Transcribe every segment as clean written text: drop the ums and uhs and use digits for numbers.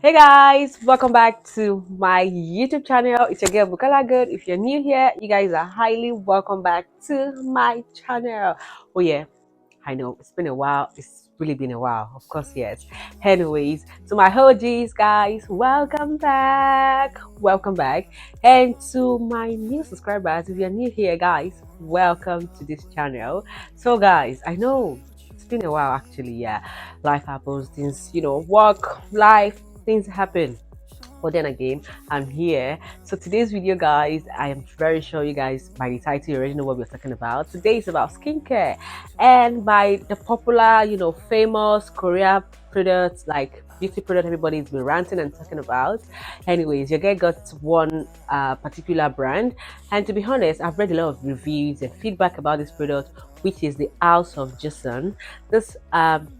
Hey guys, welcome back to my YouTube channel. It's your girl Bukala Good. If you're new here, you guys are highly welcome back to my channel. Oh yeah, I know it's been a while. It's really been a while. Of course, yes. Anyways, to my OGs guys, welcome back. Welcome back. And to my new subscribers, if you're new here guys, welcome to this channel. So guys, I know it's been a while actually, yeah. Life happens, things, work, life, things happen. But then again, I'm here. So today's video, guys, I am very sure you guys by the title you already know what we're talking about. Today is about skincare, and by the popular, famous Korea products like beauty product everybody's been ranting and talking about. Anyways, your guy got one particular brand, and to be honest, I've read a lot of reviews and feedback about this product, which is the House of Joseon. This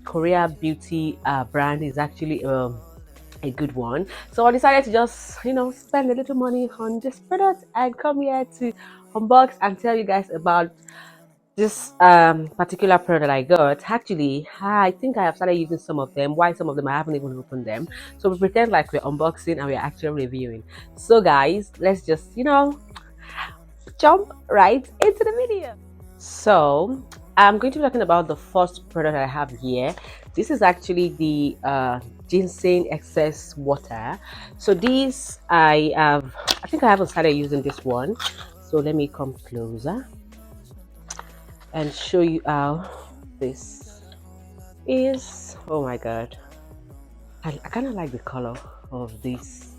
Korea beauty brand is actually a good one. So I decided to just, spend a little money on this product and come here to unbox and tell you guys about this particular product I got. Actually, I think I have started using some of them. Why some of them I haven't even opened them. So we pretend like we're unboxing and we're actually reviewing. So guys, let's just, jump right into the video. So I'm going to be talking about the first product I have here. This is actually the ginseng excess water. So these I think I haven't started using this one. So let me come closer and show you how this is. Oh my god, I kind of like the color of this.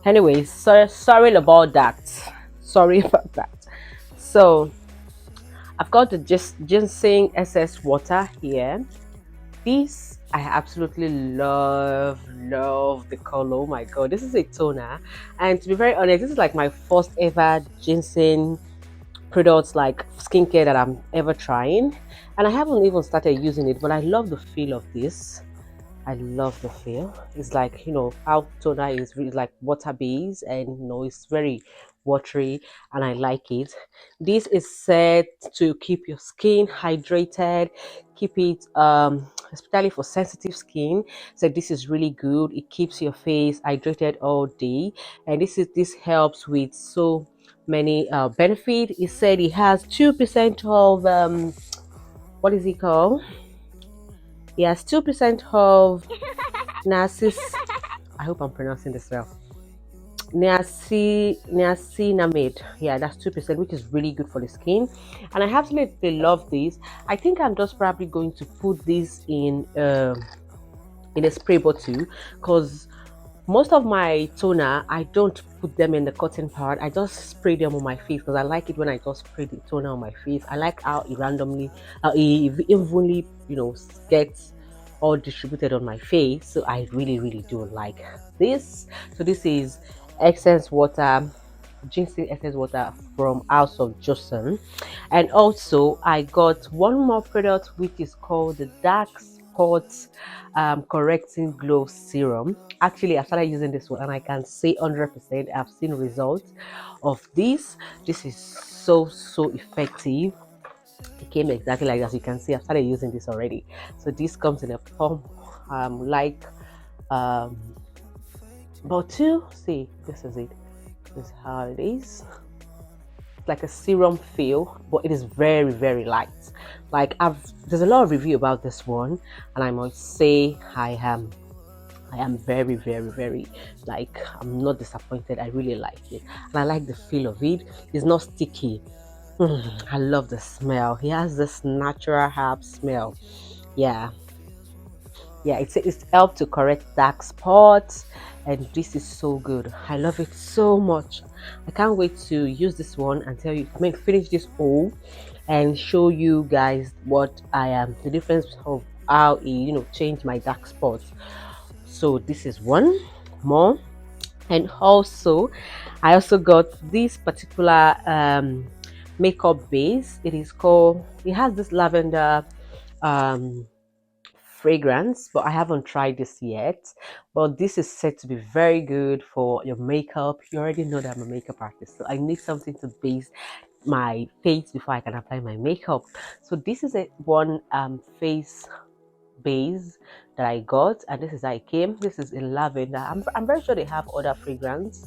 Anyways, sorry about that. Sorry about that. So I've got the ginseng SS water here. This I absolutely love the color. Oh my god, this is a toner, and to be very honest, this is like my first ever ginseng products like skincare that I'm ever trying, and I haven't even started using it, but I love the feel of this. I love the feel. It's like, how toner is really like water based, and it's very watery, and I like it. This is set to keep your skin hydrated, keep it especially for sensitive skin. So this is really good. It keeps your face hydrated all day, and this helps with so many benefit. It said it has 2% of what is it called? It has 2% of Narcis, I hope I'm pronouncing this well. Niacinamide. Yeah, that's 2%, which is really good for the skin. And I absolutely love this. I think I'm just probably going to put this in a spray bottle, because most of my toner I don't put them in the cotton part. I just spray them on my face because I like it when I just spray the toner on my face. I like how it randomly it evenly gets all distributed on my face. So I really do like this. So this is excess water, ginseng essence water from House of Joseon. And also I got one more product which is called the dark spots correcting glow serum. Actually, I started using this one and I can say 100% I've seen results of this. This is so effective. It came exactly like as you can see. I started using this already. So this comes in a form like um about two. See, this is it. This is how it is. It's like a serum feel, but it is very light. Like there's a lot of review about this one, and I must say I am very like, I'm not disappointed. I really like it, and I like the feel of it. It's not sticky. I love the smell. He has this natural herb smell. Yeah, yeah, it's helped to correct dark spots, and this is so good. I love it so much. I can't wait to use this one and tell you, finish this all and show you guys what I am, the difference of how it changed my dark spots. So this is one more. And also I also got this particular makeup base. It has this lavender um fragrance, but I haven't tried this yet. But this is said to be very good for your makeup. You already know that I'm a makeup artist, so I need something to base my face before I can apply my makeup. So this is a one face base. that I got, and this is how it came. This is in lavender. I'm very sure they have other fragrance.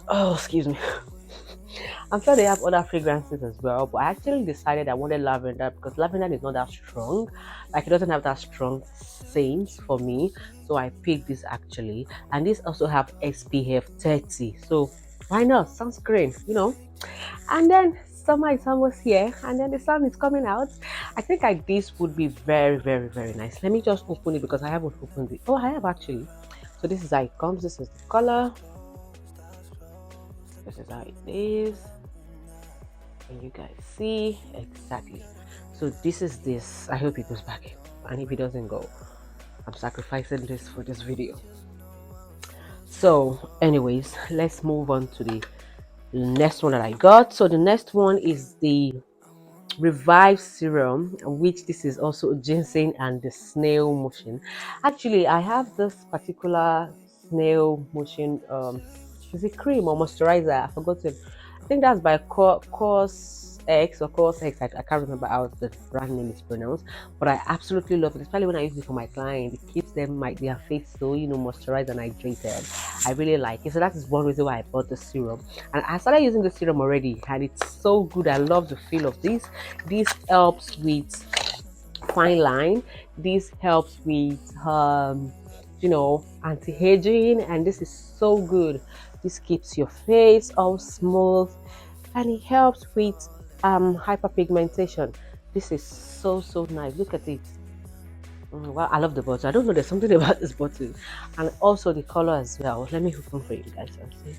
Oh, excuse me. I'm sure they have other fragrances as well, but I actually decided I wanted lavender because lavender is not that strong. Like, it doesn't have that strong scent for me. So I picked this actually. And this also have SPF 30. So why not? Sunscreen, And then summer is almost here, and then the sun is coming out. I think this would be very, very, very nice. Let me just open it because I haven't opened it. Oh, I have actually. So this is how it comes. This is the color. This is how it is. And you guys see exactly. So this is this. I hope it goes back in. And if it doesn't go, I'm sacrificing this for this video. So anyways, let's move on to the next one that I got. So the next one is the Revive serum, which this is also ginseng and the snail motion. Actually, I have this particular snail motion is it cream or moisturizer? I forgot it. I think that's by Course X or Course X. I can't remember how the brand name is pronounced, but I absolutely love it, especially when I use it for my client. It keeps their face so moisturized and hydrated. I really like it. So that is one reason why I bought the serum. And I started using the serum already, and it's so good. I love the feel of this. This helps with fine line. This helps with anti-aging, and this is so good. This keeps your face all smooth, and it helps with hyperpigmentation. This is so nice. Look at it. Well, I love the bottle. I don't know, there's something about this bottle, and also the color as well. Let me open for you guys and see.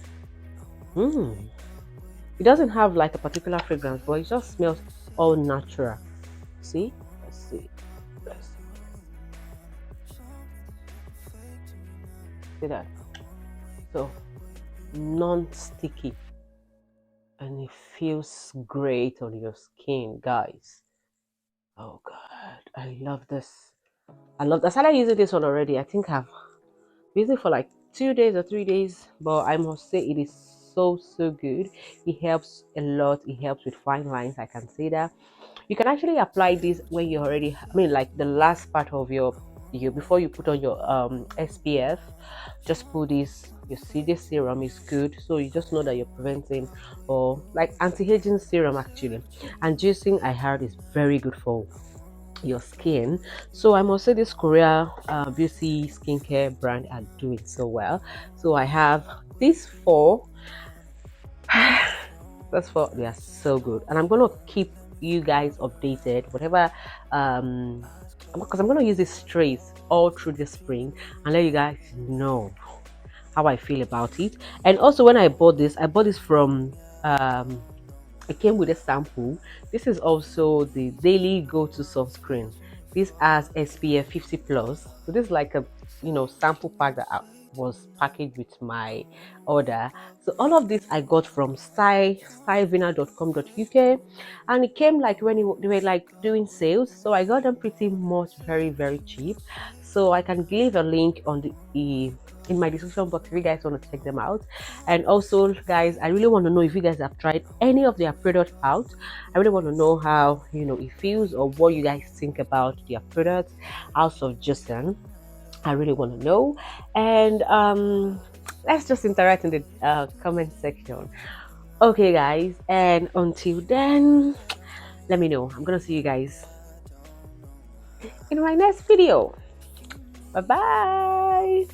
It doesn't have like a particular fragrance, but it just smells all natural. See? Let's see. See that? So non-sticky, and it feels great on your skin, guys. Oh god, I love this. I started using this one already. I think I've used it for like 2 days or 3 days, but I must say it is so good. It helps a lot. It helps with fine lines, I can say that. You can actually apply this when you're already, like the last part of your before you put on your SPF. Just put this. You see, this serum is good, so you just know that you're preventing, or like anti-aging serum actually. And juicing, I heard, is very good for your skin. So I must say this Korea beauty skincare brand are doing so well. So I have these four. That's four. They are so good, and I'm gonna keep you guys updated whatever because I'm going to use this trace all through the spring and let you guys know how I feel about it. And also, when I bought this from it came with a sample. This is also the daily go-to sunscreen. This has SPF 50 plus. So this is like a sample pack that was packaged with my order. So all of this I got from stylevina.com.uk, and it came like when they were like doing sales. So I got them pretty much very cheap. So I can leave a link on the in my description box if you guys want to check them out. And also, guys, I really want to know if you guys have tried any of their products out. I really want to know how it feels, or what you guys think about their products. House of joseon, I really want to know. And let's just interact in the comment section. Okay, guys, and until then, let me know. I'm gonna see you guys in my next video. Bye bye.